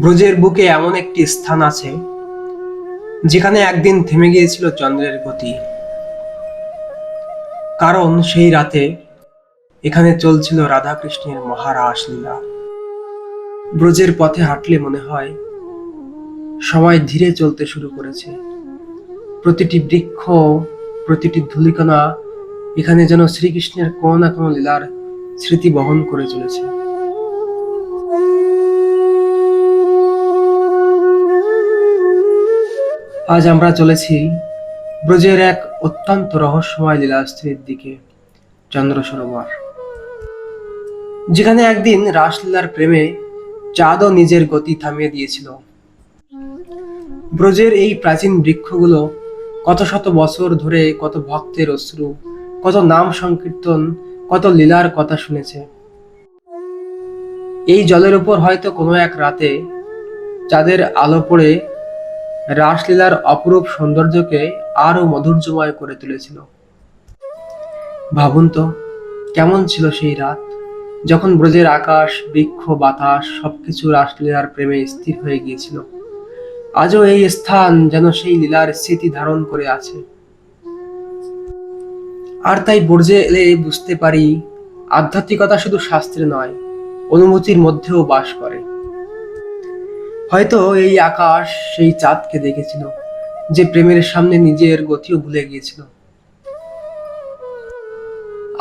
ব্রজের বুকে এমন একটি স্থান আছে যেখানে একদিন থেমে গিয়েছিল চন্দ্রের গতি। কারণ সেই রাতে এখানে চলছিল রাধাকৃষ্ণের মহারাস লীলা। ব্রজের পথে হাঁটলে মনে হয় সময় ধীরে চলতে শুরু করেছে। প্রতিটি বৃক্ষ, প্রতিটি ধূলিকণা এখানে যেন শ্রীকৃষ্ণের কোনো না কোনো লীলার স্মৃতি বহন করে চলেছে। আজ আমরা চলেছি ব্রজের এক অত্যন্ত রহস্যময় লীলাস্থলীর দিকে, চন্দ্র সরোবর, যেখানে একদিন রাসলীলার প্রেমে চাঁদও নিজের গতি থামিয়ে দিয়েছিল। ব্রজের এই প্রাচীন বৃক্ষগুলো কত শত বছর ধরে কত ভক্তের অশ্রু, কত নাম সংকীর্তন, কত লীলার কথা শুনেছে। এই জলের উপর হয়তো কোনো এক রাতে চাঁদের আলো পড়ে রাসলীলার অপরূপ সৌন্দর্যকে আরো মধুর্যময় করে তুলেছিল। ভাবুন তো, কেমন ছিল সেই রাত যখন ব্রজের আকাশ, বৃক্ষ, বাতাস সবকিছু রাসলীলার প্রেমে স্থির হয়ে গিয়েছিল। আজও এই স্থান যেন সেই লীলার স্মৃতি ধারণ করে আছে। আর তাই ব্রজে এলে বুঝতে পারি, আধ্যাত্মিকতা শুধু শাস্ত্রে নয়, অনুভূতির মধ্যেও বাস করে। হয়তো এই আকাশ সেই চাঁদকে দেখেছিল, যে প্রেমের সামনে নিজের গতিও ভুলে গিয়েছিল।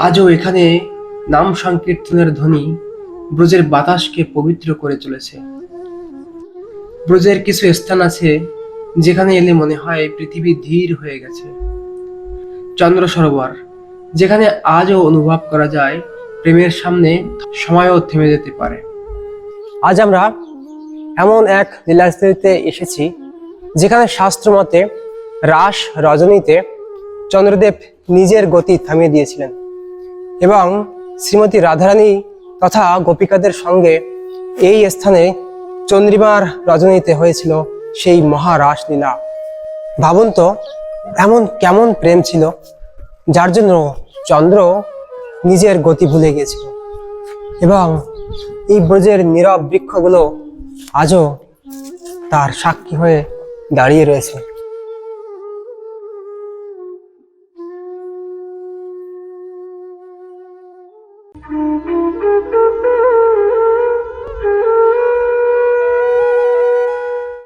আজও এখানে নাম সংকীর্তনের ধ্বনি ব্রজের বাতাসকে পবিত্র করে চলেছে। ব্রজের কিছু স্থান আছে যেখানে এলে মনে হয় পৃথিবী ধীর হয়ে গেছে। চন্দ্র সরোবর, যেখানে আজও অনুভব করা যায় প্রেমের সামনে সময়ও থেমে যেতে পারে। আজ আমরা এমন এক লীলাস্থলীতে এসেছি যেখানে শাস্ত্র মতে রাস রজনীতে চন্দ্রদেব নিজের গতি থামিয়ে দিয়েছিলেন এবং শ্রীমতী রাধারানী তথা গোপিকাদের সঙ্গে এই স্থানে চন্দ্রিমার রজনীতে হয়েছিল সেই মহারাস লীলা। ভাবুন তো, এমন কেমন প্রেম ছিল যার জন্য চন্দ্র নিজের গতি ভুলে গিয়েছিল এবং এই ব্রজের নীরব বৃক্ষগুলো আজও তার সাক্ষী হয়ে দাঁড়িয়ে রয়েছে।